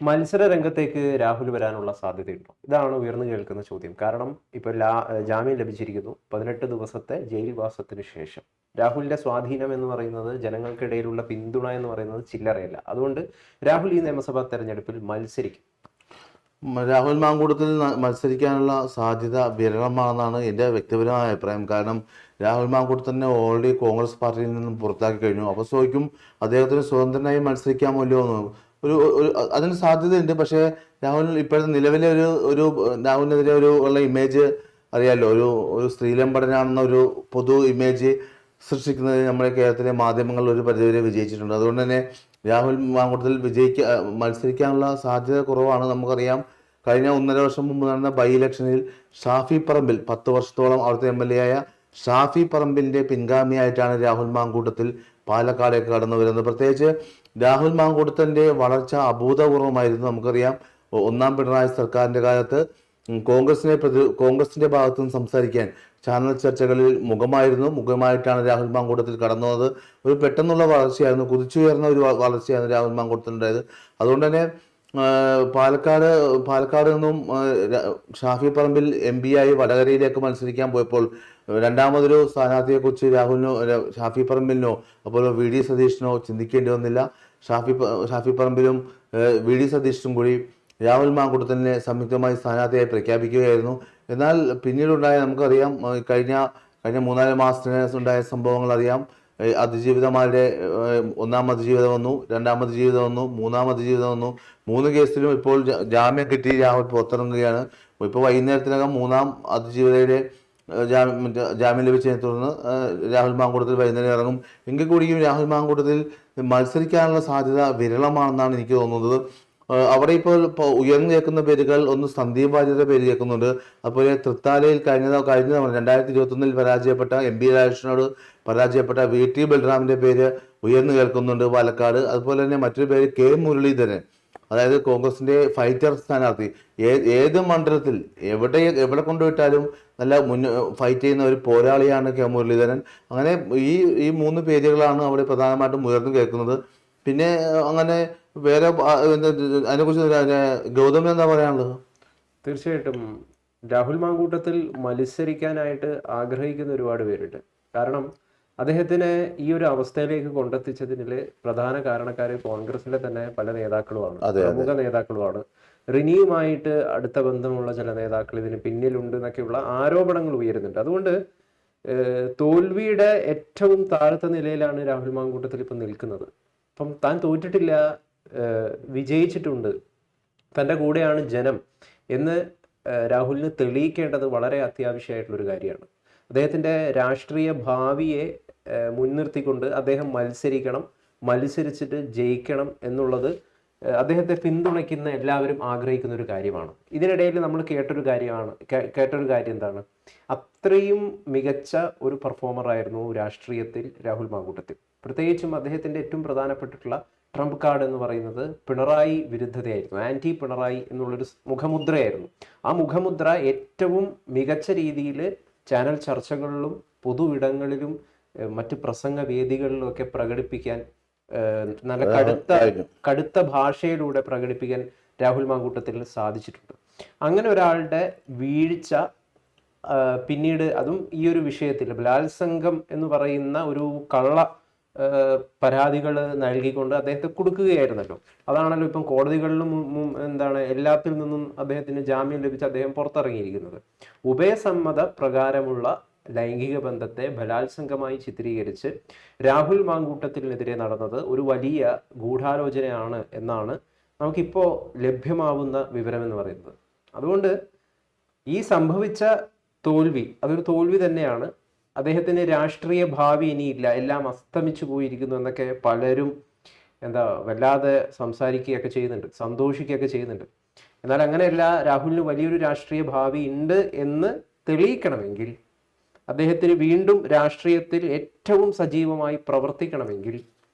മത്സര രംഗത്തേക്ക് രാഹുൽ വരാനുള്ള സാധ്യതയുണ്ടോ? ഇതാണ് ഉയർന്നു കേൾക്കുന്ന ചോദ്യം. കാരണം ഇപ്പോൾ ജാമ്യം ലഭിച്ചിരിക്കുന്നു. 18 ദിവസത്തെ ജയിൽവാസത്തിന് ശേഷം രാഹുലിന്റെ സ്വാധീനം എന്ന് പറയുന്നത്, ജനങ്ങൾക്കിടയിലുള്ള പിന്തുണ എന്ന് പറയുന്നത് ചില്ലറയല്ല. അതുകൊണ്ട് രാഹുൽ ഈ നിയമസഭാ തെരഞ്ഞെടുപ്പിൽ മത്സരിക്കും. രാഹുൽ മാങ്കൂട്ടത്തിൽ മത്സരിക്കാനുള്ള സാധ്യത വിരളമാണെന്നാണ് എൻ്റെ വ്യക്തിപരമായ അഭിപ്രായം. കാരണം രാഹുൽ മാങ്കൂട്ടത്തിനെ ഓൾറെഡി കോൺഗ്രസ് പാർട്ടിയിൽ നിന്നും പുറത്താക്കി കഴിഞ്ഞു. അപ്പോൾ ചോദിക്കും അദ്ദേഹത്തിന് സ്വതന്ത്രനായി മത്സരിക്കാമല്ലോ എന്ന്. അതിന് സാധ്യതയുണ്ട്. പക്ഷേ രാഹുൽ ഇപ്പോഴത്തെ നിലവിലെ ഒരു രാഹുലിനെതിരെ ഉള്ള ഇമേജ് അറിയാമല്ലോ, ഒരു സ്ത്രീലമ്പടനാണെന്ന ഒരു പൊതു ഇമേജ് സൃഷ്ടിക്കുന്നത് നമ്മുടെ കേരളത്തിലെ മാധ്യമങ്ങൾ ഒരു പരിധിവരെ വിജയിച്ചിട്ടുണ്ട്. അതുകൊണ്ട് തന്നെ രാഹുൽ മാങ്കൂട്ടത്തിൽ മത്സരിക്കാനുള്ള സാധ്യത കുറവാണ്. നമുക്കറിയാം, കഴിഞ്ഞ 1.5 വർഷം മുമ്പ് നടന്ന ബൈ ഇലക്ഷനിൽ ഷാഫി പറമ്പിൽ, 10 വർഷത്തോളം അവിടുത്തെ MLA ആയ ഷാഫി പറമ്പിലിന്റെ പിൻഗാമിയായിട്ടാണ് രാഹുൽ മാങ്കൂട്ടത്തിൽ പാലക്കാടേക്ക് കടന്നു വരുന്നത്. പ്രത്യേകിച്ച് രാഹുൽ മാങ്കൂട്ടത്തിന്റെ വളർച്ച അഭൂതപൂർവമായിരുന്നു. നമുക്കറിയാം, ഒന്നാം പിണറായി സർക്കാരിന്റെ കാലത്ത് കോൺഗ്രസിന്റെ ഭാഗത്തു നിന്ന് സംസാരിക്കാൻ ചാനൽ ചർച്ചകളിൽ മുഖമായിട്ടാണ് രാഹുൽ മാങ്കൂട്ടത്തിൽ കടന്നു വന്നത്. ഒരു പെട്ടെന്നുള്ള വളർച്ചയായിരുന്നു, കുതിച്ചുയർന്ന ഒരു വളർച്ചയായിരുന്നു രാഹുൽ മാങ്കൂട്ടത്തിനുണ്ടായത്. അതുകൊണ്ട് തന്നെ പാലക്കാട് നിന്നും ഷാഫി പറമ്പിൽ MP ആയി വടകരയിലേക്ക് മത്സരിക്കാൻ പോയപ്പോൾ രണ്ടാമതൊരു സ്ഥാനാർത്ഥിയെക്കുറിച്ച് ഷാഫി പറമ്പിലിനോ അതുപോലെ VD സതീഷിനോ ചിന്തിക്കേണ്ടി വന്നില്ല. ഷാഫി പറമ്പിലും VD സതീഷിനും കൂടി രാഹുൽ മാങ്കൂട്ടത്തിനെ സംയുക്തമായി സ്ഥാനാർത്ഥിയായി പ്രഖ്യാപിക്കുകയായിരുന്നു. എന്നാൽ പിന്നീടുണ്ടായ, നമുക്കറിയാം, കഴിഞ്ഞ 3-4 മാസത്തിന് ഉണ്ടായ സംഭവങ്ങൾ അറിയാം. അതിജീവിതമാരുടെ ഒന്നാം അതിജീവിതം വന്നു, രണ്ടാം അതിജീവിതം വന്നു, മൂന്നാം അതിജീവിതം വന്നു. 3 കേസിലും ഇപ്പോൾ ജാമ്യം കിട്ടി രാഹുൽ പുറത്തിറങ്ങുകയാണ്. ഇപ്പോൾ വൈകുന്നേരത്തിനകം മൂന്നാം അതിജീവിതയുടെ ജാമ്യം ലഭിച്ചതിനെ തുടർന്ന് രാഹുൽ മാങ്കൂട്ടത്തിൽ വൈകുന്നേരം ഇറങ്ങും. എങ്കിൽ കൂടിയും രാഹുൽ മാങ്കൂട്ടത്തിൽ മത്സരിക്കാനുള്ള സാധ്യത വിരളമാണെന്നാണ് എനിക്ക് തോന്നുന്നത്. അവിടെ ഇപ്പോൾ ഉയർന്നു കേൾക്കുന്ന പേരുകൾ, ഒന്ന് സന്ദീപ് വാര്യരുടെ പേര് കേൾക്കുന്നുണ്ട്. അതുപോലെ തൃത്താലയിൽ കഴിഞ്ഞ 2021 പരാജയപ്പെട്ട MP രാജേഷിനോട് പരാജയപ്പെട്ട VT ബൽറാമിന്റെ പേര് ഉയർന്നു കേൾക്കുന്നുണ്ട് പാലക്കാട്. അതുപോലെ തന്നെ മറ്റൊരു പേര് K മുരളീധരൻ, അതായത് കോൺഗ്രസിന്റെ ഫൈറ്റർ സ്ഥാനാർത്ഥി. ഏത് മണ്ഡലത്തിൽ എവിടെ കൊണ്ടുവിട്ടാലും നല്ല ഫൈറ്റ് ചെയ്യുന്ന ഒരു പോരാളിയാണ് K മുരളീധരൻ. അങ്ങനെ ഈ 3 പേരുകളാണ് അവിടെ പ്രധാനമായിട്ടും ഉയർന്നു കേൾക്കുന്നത്. പിന്നെ അങ്ങനെ വേറെ അതിനെക്കുറിച്ച് ഗൗതമിന് എന്താ പറയാനുള്ളത്? തീർച്ചയായിട്ടും രാഹുൽ മാങ്കൂട്ടത്തിൽ മത്സരിക്കാനായിട്ട് ആഗ്രഹിക്കുന്ന ഒരുപാട് പേരുണ്ട്. കാരണം അദ്ദേഹത്തിനെ ഈ ഒരു അവസ്ഥയിലേക്ക് കൊണ്ടെത്തിച്ചതിൽ പ്രധാന കാരണക്കാർ കോൺഗ്രസിലെ തന്നെ പല നേതാക്കളുമാണ്, പ്രമുഖ നേതാക്കളുമാണ്. റിനിയുമായിട്ട് അടുത്ത ബന്ധമുള്ള ചില നേതാക്കൾ ഇതിന് പിന്നിലുണ്ട് എന്നൊക്കെയുള്ള ആരോപണങ്ങൾ ഉയരുന്നുണ്ട്. അതുകൊണ്ട് തോൽവിയുടെ ഏറ്റവും താഴത്ത നിലയിലാണ് രാഹുൽ മാങ്കൂട്ടത്തിൽ ഇപ്പം നിൽക്കുന്നത്. അപ്പം താൻ തോറ്റിട്ടില്ല, വിജയിച്ചിട്ടുണ്ട്, തൻ്റെ കൂടെയാണ് ജനം എന്ന് രാഹുലിന് തെളിയിക്കേണ്ടത് വളരെ അത്യാവശ്യമായിട്ടുള്ളൊരു കാര്യമാണ്. അദ്ദേഹത്തിൻ്റെ രാഷ്ട്രീയ ഭാവിയെ മുൻനിർത്തിക്കൊണ്ട് അദ്ദേഹം മത്സരിച്ചിട്ട് ജയിക്കണം എന്നുള്ളത് അദ്ദേഹത്തെ പിന്തുണയ്ക്കുന്ന എല്ലാവരും ആഗ്രഹിക്കുന്ന ഒരു കാര്യമാണ്. ഇതിനിടയിൽ നമ്മൾ കേട്ടൊരു കാര്യം എന്താണ്, അത്രയും മികച്ച ഒരു പെർഫോമറായിരുന്നു രാഷ്ട്രീയത്തിൽ രാഹുൽ മാങ്കൂട്ടത്തിൽ. പ്രത്യേകിച്ചും അദ്ദേഹത്തിൻ്റെ ഏറ്റവും പ്രധാനപ്പെട്ടിട്ടുള്ള ട്രംപ് കാർഡ് എന്ന് പറയുന്നത് പിണറായി വിരുദ്ധതയായിരുന്നു, ആൻറ്റി പിണറായി എന്നുള്ളൊരു മുഖമുദ്രയായിരുന്നു. ആ മുഖമുദ്ര ഏറ്റവും മികച്ച രീതിയിൽ ചാനൽ ചർച്ചകളിലും പൊതു ഇടങ്ങളിലും മറ്റ് പ്രസംഗ വേദികളിലും ഒക്കെ പ്രകടിപ്പിക്കാൻ, നല്ല കടുത്ത ഭാഷയിലൂടെ പ്രകടിപ്പിക്കാൻ രാഹുൽ മാങ്കൂട്ടത്തിൽ സാധിച്ചിട്ടുണ്ട്. അങ്ങനെ ഒരാളുടെ വീഴ്ച പിന്നീട്, അതും ഈ ഒരു വിഷയത്തിൽ ബലാത്സംഗം എന്ന് പറയുന്ന ഒരു കള്ള പരാതികൾ നൽകിക്കൊണ്ട് അദ്ദേഹത്തെ കൊടുക്കുകയായിരുന്നല്ലോ. അതാണല്ലോ ഇപ്പം കോടതികളിലും എല്ലാത്തിൽ നിന്നും അദ്ദേഹത്തിന് ജാമ്യം ലഭിച്ച് അദ്ദേഹം പുറത്തിറങ്ങിയിരിക്കുന്നത്. ഉഭയസമ്മത പ്രകാരമുള്ള ലൈംഗിക ബന്ധത്തെ ബലാത്സംഗമായി ചിത്രീകരിച്ച് രാഹുൽ മാങ്കൂട്ടത്തിനെതിരെ നടന്നത് ഒരു വലിയ ഗൂഢാലോചനയാണ് എന്നാണ് നമുക്കിപ്പോൾ ലഭ്യമാവുന്ന വിവരം എന്ന് പറയുന്നത്. അതുകൊണ്ട് ഈ സംഭവിച്ച തോൽവി അതൊരു തോൽവി തന്നെയാണ്. അദ്ദേഹത്തിന് രാഷ്ട്രീയ ഭാവി ഇനിയില്ല, എല്ലാം അസ്തമിച്ചു പോയിരിക്കുന്നു എന്നൊക്കെ പലരും വല്ലാതെ സംസാരിക്കുകയൊക്കെ ചെയ്യുന്നുണ്ട്, സന്തോഷിക്കുകയൊക്കെ ചെയ്യുന്നുണ്ട്. എന്നാൽ അങ്ങനെയല്ല, രാഹുലിന് വലിയൊരു രാഷ്ട്രീയ ഭാവി ഉണ്ട് എന്ന് തെളിയിക്കണമെങ്കിൽ, അദ്ദേഹത്തിന് വീണ്ടും രാഷ്ട്രീയത്തിൽ ഏറ്റവും സജീവമായി പ്രവർത്തിക്കണമെങ്കിൽ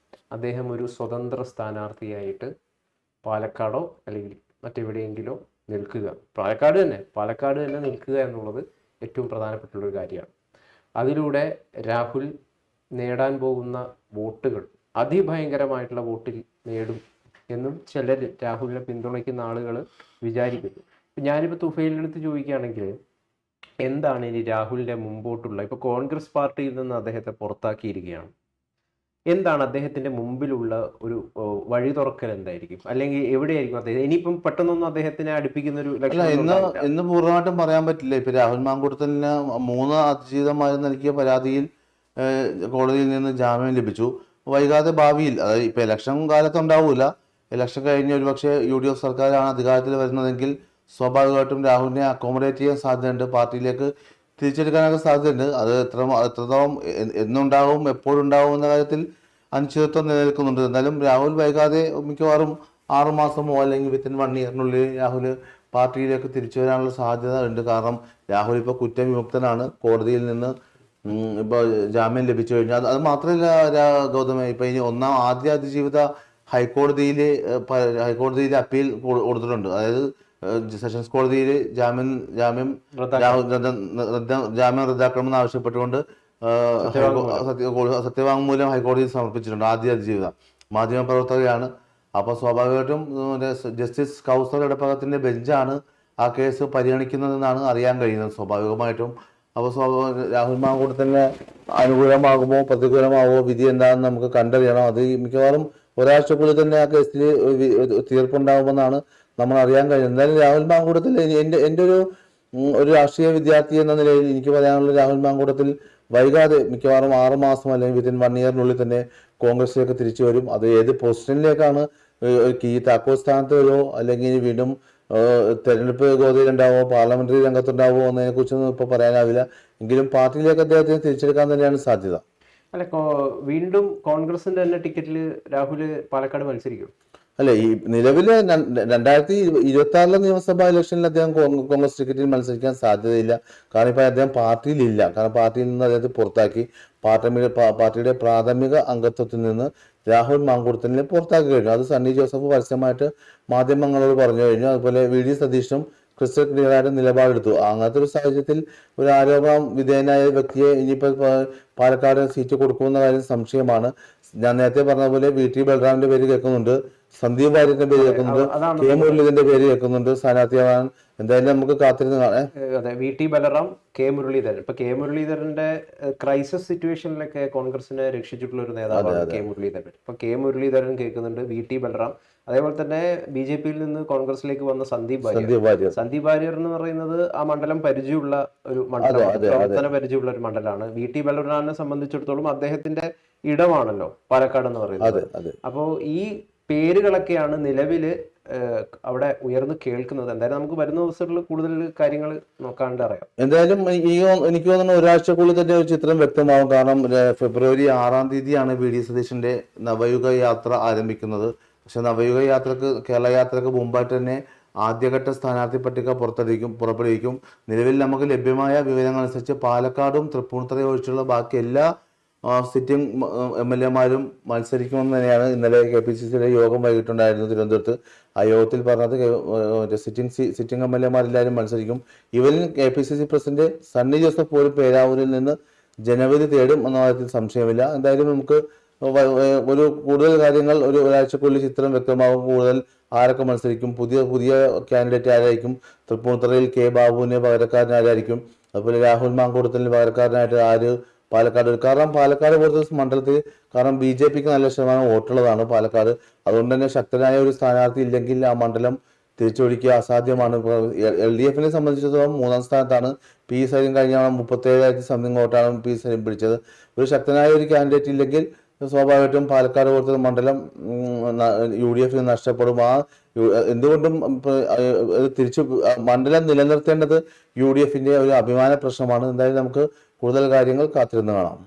അദ്ദേഹം ഒരു സ്വതന്ത്ര സ്ഥാനാർത്ഥിയായിട്ട് പാലക്കാടോ അല്ലെങ്കിൽ മറ്റെവിടെയെങ്കിലോ നിൽക്കുക, പാലക്കാട് തന്നെ നിൽക്കുക എന്നുള്ളത് ഏറ്റവും പ്രധാനപ്പെട്ടുള്ളൊരു കാര്യമാണ്. അതിലൂടെ രാഹുൽ നേടാൻ പോകുന്ന വോട്ടുകൾ അതിഭയങ്കരമായിട്ടുള്ള വോട്ടിൽ നേടും എന്നും ചിലർ രാഹുലിനെ പിന്തുണയ്ക്കുന്ന ആളുകൾ വിചാരിക്കുന്നു. ഞാനിപ്പോൾ തുഫൈലിൻ്റെ അടുത്ത് ചോദിക്കുകയാണെങ്കിൽ എന്താണ് ഇനി രാഹുലിൻ്റെ മുമ്പോട്ടുള്ള, ഇപ്പോൾ കോൺഗ്രസ് പാർട്ടിയിൽ നിന്ന് അദ്ദേഹത്തെ പുറത്താക്കിയിരിക്കുകയാണ്, എന്താണ് അദ്ദേഹത്തിന്റെ മുമ്പിലുള്ള ഒരു വഴി തുറക്കൽ എന്തായിരിക്കും, അല്ലെങ്കിൽ എവിടെയായിരിക്കും അദ്ദേഹം ഇനിയിപ്പം പെട്ടെന്നൊന്നും അദ്ദേഹത്തിനെ അടുപ്പിക്കുന്ന ഒരു ഇന്ന് പൂർണ്ണമായിട്ടും പറയാൻ പറ്റില്ല. ഇപ്പൊ രാഹുൽ മാങ്കൂട്ടത്തിന് 3 അതിജീവിതമായി നൽകിയ പരാതിയിൽ കോടതിയിൽ നിന്ന് ജാമ്യം ലഭിച്ചു. വൈകാതെ ഭാവിയിൽ, അതായത് ഇപ്പൊ ഇലക്ഷൻ കാലത്ത് ഉണ്ടാവൂല, ഇലക്ഷൻ കഴിഞ്ഞ് ഒരുപക്ഷെ UDF സർക്കാരാണ് അധികാരത്തിൽ വരുന്നതെങ്കിൽ സ്വാഭാവികമായിട്ടും രാഹുലിനെ അക്കോമഡേറ്റ് ചെയ്യാൻ സാധ്യതയുണ്ട്, പാർട്ടിയിലേക്ക് തിരിച്ചെടുക്കാനൊക്കെ സാധ്യതയുണ്ട്. അത് എത്രത്തോളം എന്നുണ്ടാവും എപ്പോഴുണ്ടാവും എന്ന കാര്യത്തിൽ അനിശ്ചിതത്വം നിലനിൽക്കുന്നുണ്ട്. എന്നാലും രാഹുൽ വൈകാതെ മിക്കവാറും 6 മാസമോ അല്ലെങ്കിൽ വിത്തിൻ 1 ഇയറിനുള്ളിൽ രാഹുൽ പാർട്ടിയിലേക്ക് തിരിച്ചു വരാനുള്ള സാധ്യത ഉണ്ട്. കാരണം രാഹുൽ ഇപ്പോൾ കുറ്റവിമുക്തനാണ്, കോടതിയിൽ നിന്ന് ഇപ്പോൾ ജാമ്യം ലഭിച്ചു കഴിഞ്ഞാൽ. അത് മാത്രമല്ല ഗൗതമ, ഇപ്പം ഇനി ആദ്യ അതിജീവിത ഹൈക്കോടതിയിൽ അപ്പീൽ കൊടുത്തിട്ടുണ്ട്. അതായത് സെഷൻസ് കോടതിയിൽ ജാമ്യം റദ്ദാക്കണമെന്ന് ആവശ്യപ്പെട്ടുകൊണ്ട് സത്യവാങ്മൂലം ഹൈക്കോടതിയിൽ സമർപ്പിച്ചിട്ടുണ്ട് ആദ്യ അതിജീവിത. മാധ്യമപ്രവർത്തകയാണ്. അപ്പോൾ സ്വാഭാവികമായിട്ടും ജസ്റ്റിസ് കൗസർ ഇടപ്പകത്തിന്റെ ബെഞ്ചാണ് ആ കേസ് പരിഗണിക്കുന്നതെന്നാണ് അറിയാൻ കഴിയുന്നത് സ്വാഭാവികമായിട്ടും. അപ്പോൾ രാഹുൽ മാങ്കൂട്ടത്തിന് അനുകൂലമാകുമോ പ്രതികൂലമാകുമോ വിധി എന്താണെന്ന് നമുക്ക് കണ്ടറിയണം. അത് മിക്കവാറും ഒരാഴ്ചക്കുള്ളിൽ തന്നെ ആ കേസിൽ തീർപ്പുണ്ടാകുമെന്നാണ് നമ്മൾ അറിയാൻ കഴിയും. എന്തായാലും രാഹുൽ മാങ്കൂട്ടത്തിൽ എൻ്റെ ഒരു രാഷ്ട്രീയ വിദ്യാർത്ഥി എന്ന നിലയിൽ എനിക്ക് പറയാനുള്ള, രാഹുൽ മാങ്കൂട്ടത്തിൽ വൈകാതെ മിക്കവാറും 6 മാസം അല്ലെങ്കിൽ വിത്തിൻ 1 ഇയറിനുള്ളിൽ തന്നെ കോൺഗ്രസിലേക്ക് തിരിച്ചു വരും. അത് ഏത് പൊസിഷനിലേക്കാണ്, താക്കോൽ സ്ഥാനത്ത് വരുമോ അല്ലെങ്കിൽ വീണ്ടും തെരഞ്ഞെടുപ്പ് ഗോതയിലുണ്ടാവോ, പാർലമെന്ററി രംഗത്തുണ്ടാവോ എന്നതിനെ കുറിച്ചൊന്നും ഇപ്പോൾ പറയാനാവില്ല. എങ്കിലും പാർട്ടിയിലേക്ക് അദ്ദേഹത്തിന് തിരിച്ചെടുക്കാൻ തന്നെയാണ് സാധ്യത. അല്ല, വീണ്ടും കോൺഗ്രസിന്റെ തന്നെ ടിക്കറ്റിൽ രാഹുൽ പാലക്കാട് മത്സരിക്കും? അല്ലെ, ഈ നിലവിലെ 2026 നിയമസഭാ ഇലക്ഷനിൽ അദ്ദേഹം കോൺഗ്രസ് ടിക്കറ്റിൽ മത്സരിക്കാൻ സാധ്യതയില്ല. കാരണം ഇപ്പൊ അദ്ദേഹം പാർട്ടിയിലില്ല. കാരണം പാർട്ടിയിൽ നിന്ന് അദ്ദേഹത്തെ പുറത്താക്കി. പാർട്ടിയുടെ പ്രാഥമിക അംഗത്വത്തിൽ നിന്ന് രാഹുൽ മാങ്കൂട്ടത്തിനെ പുറത്താക്കി കഴിഞ്ഞു. അത് സണ്ണി ജോസഫ് പരസ്യമായിട്ട് മാധ്യമങ്ങളോട് പറഞ്ഞു കഴിഞ്ഞു. അതുപോലെ VD സതീഷും ക്രിസ്റ്റൽ ക്ലിയറായിട്ട് നിലപാടെടുത്തു. അങ്ങനത്തെ ഒരു സാഹചര്യത്തിൽ ഒരു ആരോപണം വിധേയനായ വ്യക്തിയെ ഇനിയിപ്പോൾ പാലക്കാട് സീറ്റ് കൊടുക്കുമെന്ന കാര്യം സംശയമാണ്. ഞാൻ നേരത്തെ പറഞ്ഞ പോലെ VT ബൽറാമിന്റെ പേര് കേൾക്കുന്നുണ്ട്, സന്ദീപ് വാര്യന്റെ പേര് കേൾക്കുന്നുണ്ട്, K മുരളീധരന്റെ പേര് കേൾക്കുന്നുണ്ട് സ്ഥാനാർത്ഥിയാവാൻ. എന്തായാലും നമുക്ക് കാത്തിരുന്ന് കാണാം. അതെ, VT ബലറാം, K മുരളീധരൻ. ഇപ്പൊ K മുരളീധരന്റെ ക്രൈസിസ് സിറ്റുവേഷനിലൊക്കെ കോൺഗ്രസിനെ രക്ഷിച്ചിട്ടുള്ള ഒരു നേതാവാണ് K മുരളീധരൻ. ഇപ്പൊ K മുരളീധരൻ കേൾക്കുന്നുണ്ട്, VT ബലറാം. അതേപോലെ തന്നെ BJPയിൽ നിന്ന് കോൺഗ്രസിലേക്ക് വന്ന സന്ദീപ് വാര്യർ എന്ന് പറയുന്നത് ആ മണ്ഡലം പരിചയമുള്ള ഒരു മണ്ഡലമാണ്, പ്രവർത്തന പരിചയമുള്ള ഒരു മണ്ഡലമാണ്. VT ബലറാമിനെ സംബന്ധിച്ചിടത്തോളം അദ്ദേഹത്തിന്റെ ഇടമാണല്ലോ പാലക്കാട് എന്ന് പറയുന്നത്. അപ്പോ ഈ പേരുകളൊക്കെയാണ് നിലവില് അവിടെ ഉയർന്നു കേൾക്കുന്നത്. എന്തായാലും നമുക്ക് വരുന്ന ദിവസങ്ങളിൽ കൂടുതൽ കാര്യങ്ങൾ നോക്കാണ്ട് അറിയാം. എന്തായാലും എനിക്ക് തോന്നുന്നു ഒരാഴ്ചക്കുള്ളിൽ തന്നെ ഒരു ചിത്രം വ്യക്തമാവും. കാരണം ഫെബ്രുവരി 6-ം തീയതിയാണ് VD സതീശന്റെ നവയുഗ യാത്ര ആരംഭിക്കുന്നത്. പക്ഷെ നവയുഗ യാത്രക്ക്, കേരള യാത്രക്ക് മുമ്പായിട്ട് തന്നെ ആദ്യഘട്ട സ്ഥാനാർത്ഥി പട്ടിക പുറപ്പെടുവിക്കും. നിലവിൽ നമുക്ക് ലഭ്യമായ വിവരങ്ങൾ അനുസരിച്ച് പാലക്കാടും തൃപ്പൂണിത്തുറ ഒഴിച്ചുള്ള ബാക്കി എല്ലാ സിറ്റിംഗ് MLA-മാരും മത്സരിക്കുമെന്ന് തന്നെയാണ് ഇന്നലെ KPCCയുടെ യോഗം വൈകിട്ടുണ്ടായിരുന്നു തിരുവനന്തപുരത്ത്. ആ യോഗത്തിൽ പറഞ്ഞത് സിറ്റിംഗ് MLA-മാരെല്ലാവരും മത്സരിക്കും. ഇവരിൽ KPCC പ്രസിഡന്റ് സണ്ണി ജോസഫ് പോലും പേരാവൂരിൽ നിന്ന് ജനവിധി തേടും എന്ന കാര്യത്തിൽ സംശയമില്ല. എന്തായാലും നമുക്ക് ഒരു കൂടുതൽ കാര്യങ്ങൾ ഒരാഴ്ചക്കുള്ളിൽ ചിത്രം വ്യക്തമാകും. കൂടുതൽ ആരൊക്കെ മത്സരിക്കും, പുതിയ കാൻഡിഡേറ്റ് ആരായിരിക്കും, തൃപ്പൂണിത്തുറയിൽ K ബാബുവിന് പകരക്കാരനാരായിരിക്കും, അതുപോലെ രാഹുൽ മാങ്കൂട്ടത്തിന് പകരക്കാരനായിട്ട് ആര് പാലക്കാട്. കാരണം പാലക്കാട് പോലത്തെ മണ്ഡലത്തിൽ BJPക്ക് നല്ല ശതമാനം വോട്ടുള്ളതാണ് പാലക്കാട്. അതുകൊണ്ട് തന്നെ ശക്തനായ ഒരു സ്ഥാനാർത്ഥി ഇല്ലെങ്കിൽ ആ മണ്ഡലം തിരിച്ചൊഴിക്കുക അസാധ്യമാണ്. LDFനെ സംബന്ധിച്ചിടത്തോളം 3-ാം സ്ഥാനത്താണ്. P സൈലം കഴിഞ്ഞ 37,000 സംതിങ് വോട്ടാണ് P സൈലം പിടിച്ചത്. ഒരു ശക്തനായ ഒരു കാൻഡിഡേറ്റ് ഇല്ലെങ്കിൽ സ്വാഭാവികമായിട്ടും പാലക്കാട് പോലത്തെ മണ്ഡലം UDFന് നഷ്ടപ്പെടും. എന്തുകൊണ്ടും തിരിച്ചു മണ്ഡലം നിലനിർത്തേണ്ടത് UDFന്റെ ഒരു അഭിമാന പ്രശ്നമാണ്. എന്തായാലും നമുക്ക് കൂടുതൽ കാര്യങ്ങൾ കാത്തിരുന്ന് കാണാം.